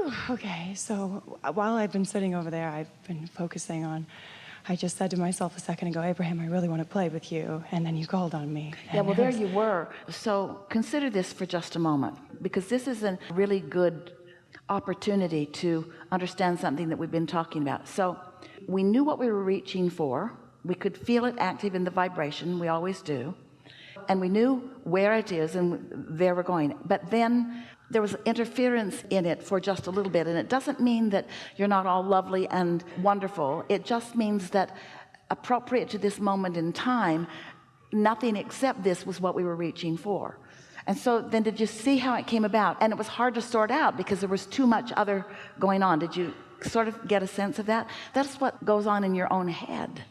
Whew, okay, so while I've been sitting over there, I've been focusing on, I just said to myself a second ago, Abraham, I really want to play with you. And then you called on me. Yeah, well, there you were. So consider this for just a moment, because this is a really good opportunity to understand something that we've been talking about. So we knew what we were reaching for. We could feel it active in the vibration. We always do. And we knew where it is and there we're going. But then there was interference in it for just a little bit. And it doesn't mean that you're not all lovely and wonderful. It just means that appropriate to this moment in time, nothing except this was what we were reaching for. And so then did you see how it came about? And it was hard to sort out because there was too much other going on. Did you sort of get a sense of that? That's what goes on in your own head.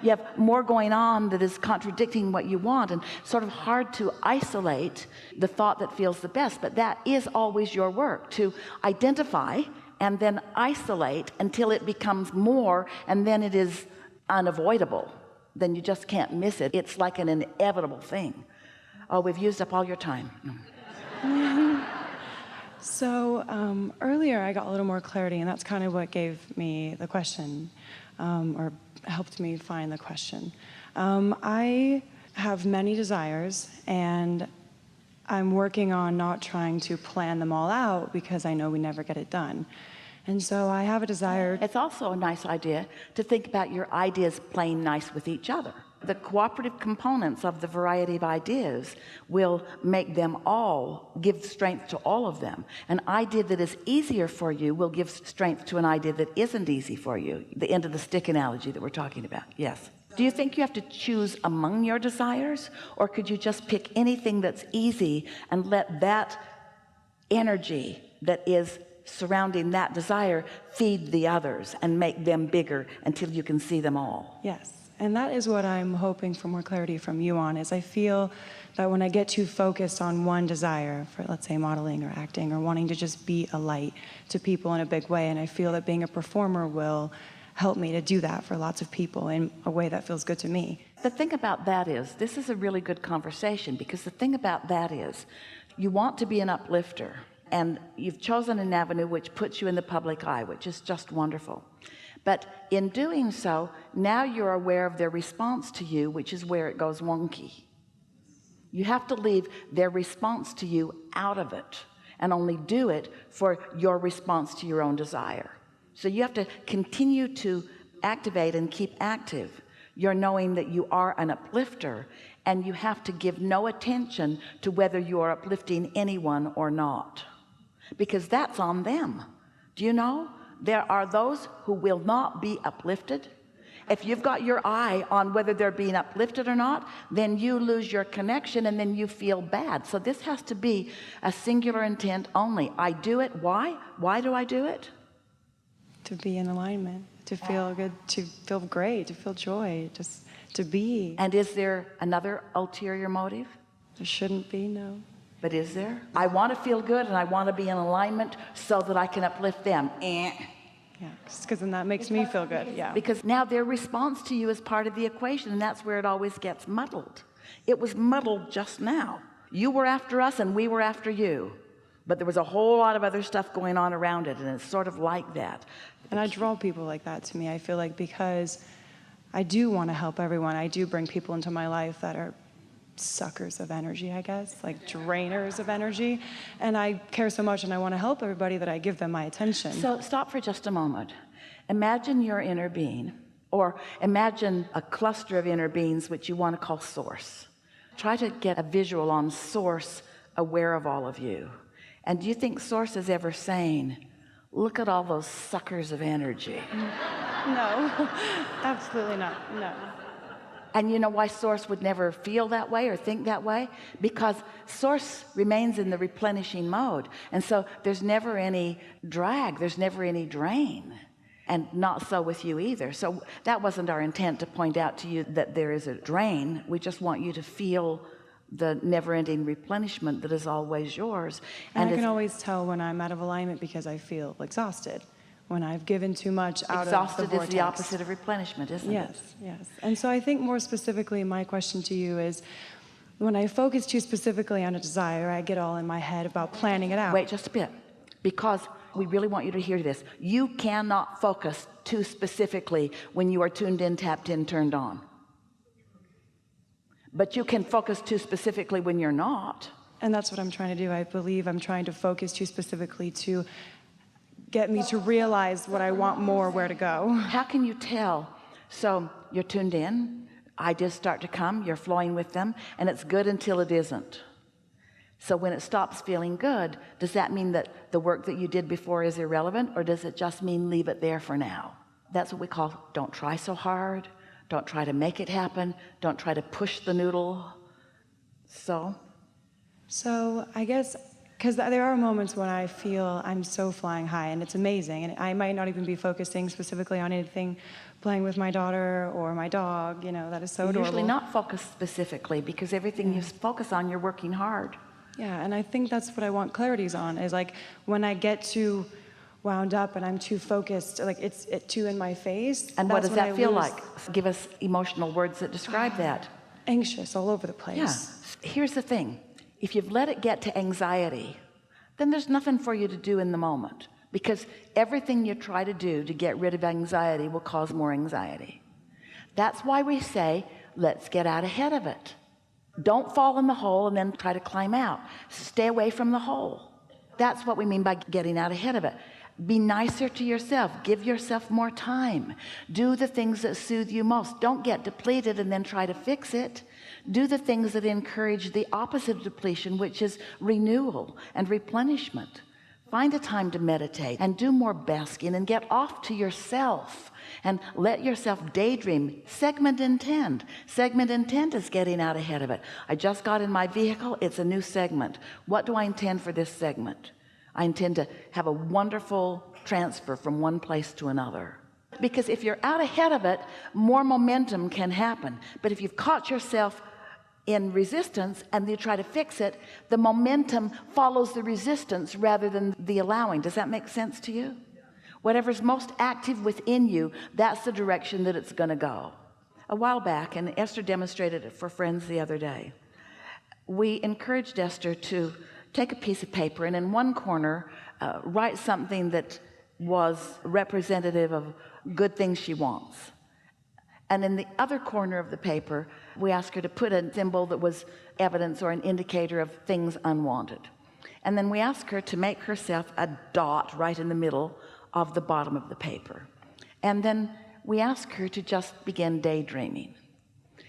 You have more going on that is contradicting what you want, and sort of hard to isolate the thought that feels the best. But that is always your work, to identify and then isolate until it becomes more, and then it is unavoidable. Then you just can't miss it. It's like an inevitable thing. Oh, we've used up all your time. So earlier I got a little more clarity, and that's kind of what gave me the question, or helped me find the question. I have many desires, and I'm working on not trying to plan them all out because I know we never get it done. And so I have a desire. It's also a nice idea to think about your ideas playing nice with each other. The cooperative components of the variety of ideas will make them all, give strength to all of them. An idea that is easier for you will give strength to an idea that isn't easy for you. The end of the stick analogy that we're talking about. Yes. Do you think you have to choose among your desires, or could you just pick anything that's easy and let that energy that is surrounding that desire feed the others and make them bigger until you can see them all? Yes. And that is what I'm hoping for more clarity from you on, is I feel that when I get too focused on one desire for, let's say, modeling or acting or wanting to just be a light to people in a big way, and I feel that being a performer will help me to do that for lots of people in a way that feels good to me. The thing about that is, this is a really good conversation, because the thing about that is, you want to be an uplifter, and you've chosen an avenue which puts you in the public eye, which is just wonderful. But in doing so, now you're aware of their response to you, which is where it goes wonky. You have to leave their response to you out of it and only do it for your response to your own desire. So you have to continue to activate and keep active your knowing that you are an uplifter, and you have to give no attention to whether you are uplifting anyone or not, because that's on them. Do you know? There are those who will not be uplifted. If you've got your eye on whether they're being uplifted or not, then you lose your connection, and then you feel bad. So this has to be a singular intent only. I do it. Why? Why do I do it? To be in alignment, to feel good, to feel great, to feel joy, just to be. And is there another ulterior motive? There shouldn't be, no. But is there? I want to feel good, and I want to be in alignment so that I can uplift them. Yeah, because then that makes me feel good. Yeah. Because now their response to you is part of the equation, and that's where it always gets muddled. It was muddled just now. You were after us, and we were after you. But there was a whole lot of other stuff going on around it, and it's sort of like that. And I draw people like that to me. I feel like because I do want to help everyone, I do bring people into my life that are suckers of energy, I guess, like drainers of energy, and I care so much and I want to help everybody that I give them my attention. So stop for just a moment. Imagine your inner being, or imagine a cluster of inner beings which you want to call source. Try to get a visual on source aware of all of you. And do you think source is ever saying, look at all those suckers of energy? No, absolutely not, no. And you know why source would never feel that way or think that way? Because source remains in the replenishing mode. And so there's never any drag, there's never any drain. And not so with you either. So that wasn't our intent to point out to you that there is a drain. We just want you to feel the never-ending replenishment that is always yours. And I can always tell when I'm out of alignment because I feel exhausted. When I've given too much out of the vortex. Exhausted is the opposite of replenishment, isn't it? Yes, yes. And so I think more specifically, my question to you is, when I focus too specifically on a desire, I get all in my head about planning it out. Wait just a bit, because we really want you to hear this. You cannot focus too specifically when you are tuned in, tapped in, turned on. But you can focus too specifically when you're not. And that's what I'm trying to do. I believe I'm trying to focus too specifically to get me to realize what I want more, where to go. How can you tell? So you're tuned in, ideas start to come, you're flowing with them, and it's good until it isn't. So when it stops feeling good, does that mean that the work that you did before is irrelevant, or does it just mean leave it there for now? That's what we call don't try so hard, don't try to make it happen, don't try to push the noodle. So I guess, because there are moments when I feel I'm so flying high, and it's amazing, and I might not even be focusing specifically on anything, playing with my daughter or my dog, that is so adorable. Usually not focused specifically, because everything you focus on, you're working hard. Yeah, and I think that's what I want clarities on, is like when I get too wound up and I'm too focused, like it's too in my face. And what does that feel like? Give us emotional words that describe that. Anxious all over the place. Yeah. Here's the thing. If you've let it get to anxiety, then there's nothing for you to do in the moment, because everything you try to do to get rid of anxiety will cause more anxiety. That's why we say, let's get out ahead of it. Don't fall in the hole and then try to climb out. Stay away from the hole. That's what we mean by getting out ahead of it. Be nicer to yourself. Give yourself more time. Do the things that soothe you most. Don't get depleted and then try to fix it. Do the things that encourage the opposite of depletion, which is renewal and replenishment. Find a time to meditate and do more basking and get off to yourself and let yourself daydream. Segment intend. Segment intent is getting out ahead of it. I just got in my vehicle. It's a new segment. What do I intend for this segment? I intend to have a wonderful transfer from one place to another. Because if you're out ahead of it, more momentum can happen. But if you've caught yourself in resistance and you try to fix it, the momentum follows the resistance rather than the allowing. Does that make sense to you? Whatever's most active within you, that's the direction that it's going to go. A while back, and Esther demonstrated it for friends the other day, we encouraged Esther to take a piece of paper and in one corner write something that was representative of good things she wants. And in the other corner of the paper, we asked her to put a symbol that was evidence or an indicator of things unwanted. And then we asked her to make herself a dot right in the middle of the bottom of the paper. And then we asked her to just begin daydreaming.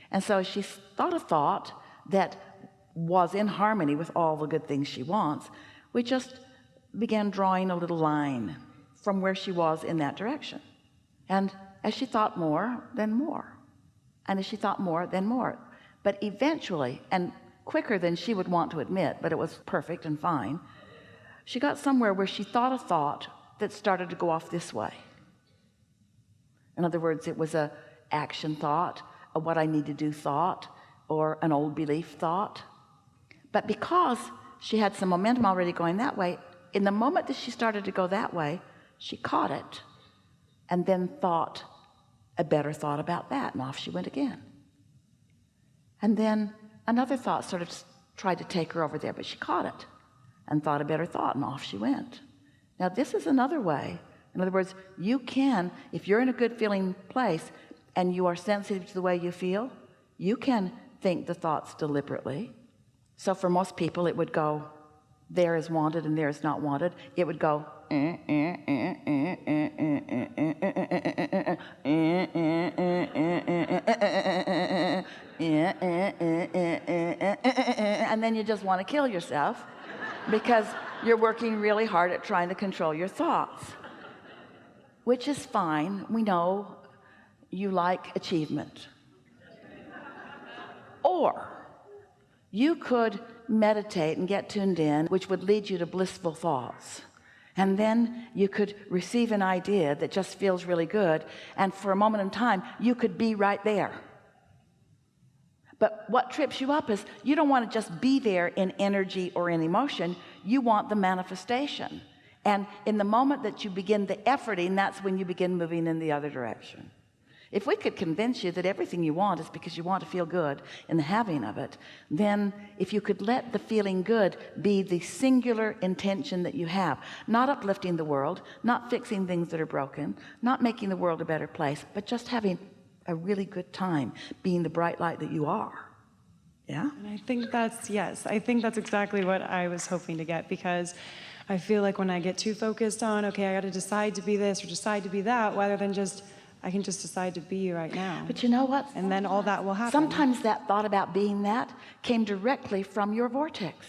And so she thought a thought that was in harmony with all the good things she wants. We just began drawing a little line from where she was in that direction. And as she thought more, then more. And as she thought more, then more. But eventually, and quicker than she would want to admit, but it was perfect and fine, she got somewhere where she thought a thought that started to go off this way. In other words, it was a action thought, a what I need to do thought, or an old belief thought. But because she had some momentum already going that way, in the moment that she started to go that way, she caught it and then thought a better thought about that, and off she went again. And then another thought sort of tried to take her over there, but she caught it and thought a better thought, and off she went. Now this is another way. In other words, you can, if you're in a good feeling place and you are sensitive to the way you feel, you can think the thoughts deliberately. So for most people it would go, there is wanted and there is not wanted. It would go and then you just want to kill yourself because you're working really hard at trying to control your thoughts, which is fine. We know you like achievement. Or you could meditate and get tuned in, which would lead you to blissful thoughts. And then you could receive an idea that just feels really good, and for a moment in time you could be right there. But what trips you up is you don't want to just be there in energy or in emotion. You want the manifestation. And in the moment that you begin the efforting, that's when you begin moving in the other direction. If we could convince you that everything you want is because you want to feel good in the having of it, then if you could let the feeling good be the singular intention that you have, not uplifting the world, not fixing things that are broken, not making the world a better place, but just having a really good time being the bright light that you are. Yeah? And I think that's, yes, I think that's exactly what I was hoping to get, because I feel like when I get too focused on, okay, I got to decide to be this or decide to be that, rather than just, I can just decide to be right now. But you know what? And then all that will happen. Sometimes that thought about being that came directly from your vortex.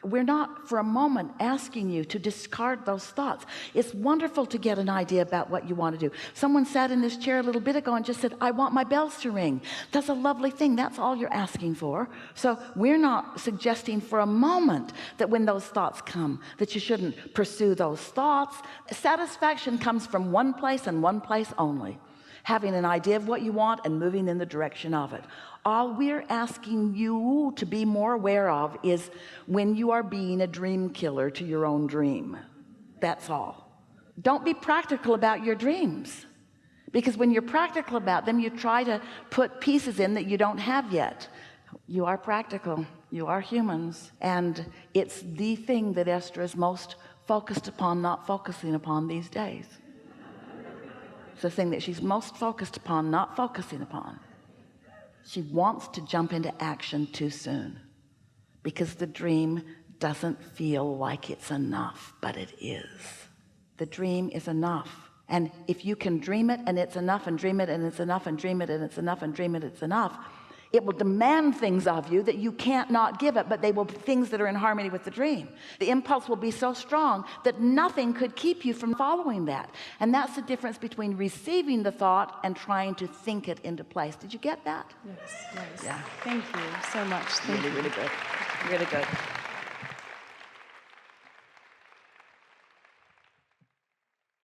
We're not for a moment asking you to discard those thoughts. It's wonderful to get an idea about what you want to do. Someone sat in this chair a little bit ago and just said, I want my bells to ring. That's a lovely thing. That's all you're asking for. So we're not suggesting for a moment that when those thoughts come, that you shouldn't pursue those thoughts. Satisfaction comes from one place and one place only: having an idea of what you want and moving in the direction of it. All we're asking you to be more aware of is when you are being a dream killer to your own dream. That's all. Don't be practical about your dreams, because when you're practical about them, you try to put pieces in that you don't have yet. You are practical. You are humans. And it's the thing that Esther is most focused upon not focusing upon these days. It's the thing that she's most focused upon not focusing upon. She wants to jump into action too soon, because the dream doesn't feel like it's enough, but it is. The dream is enough. And if you can dream it and it's enough, and dream it and it's enough, and dream it and it's enough, and dream it, it's enough, it will demand things of you that you can't not give it, but they will be things that are in harmony with the dream. The impulse will be so strong that nothing could keep you from following that. And that's the difference between receiving the thought and trying to think it into place. Did you get that? Yes, yes. Yeah. Thank you so much. Thank you. Really good. Really good.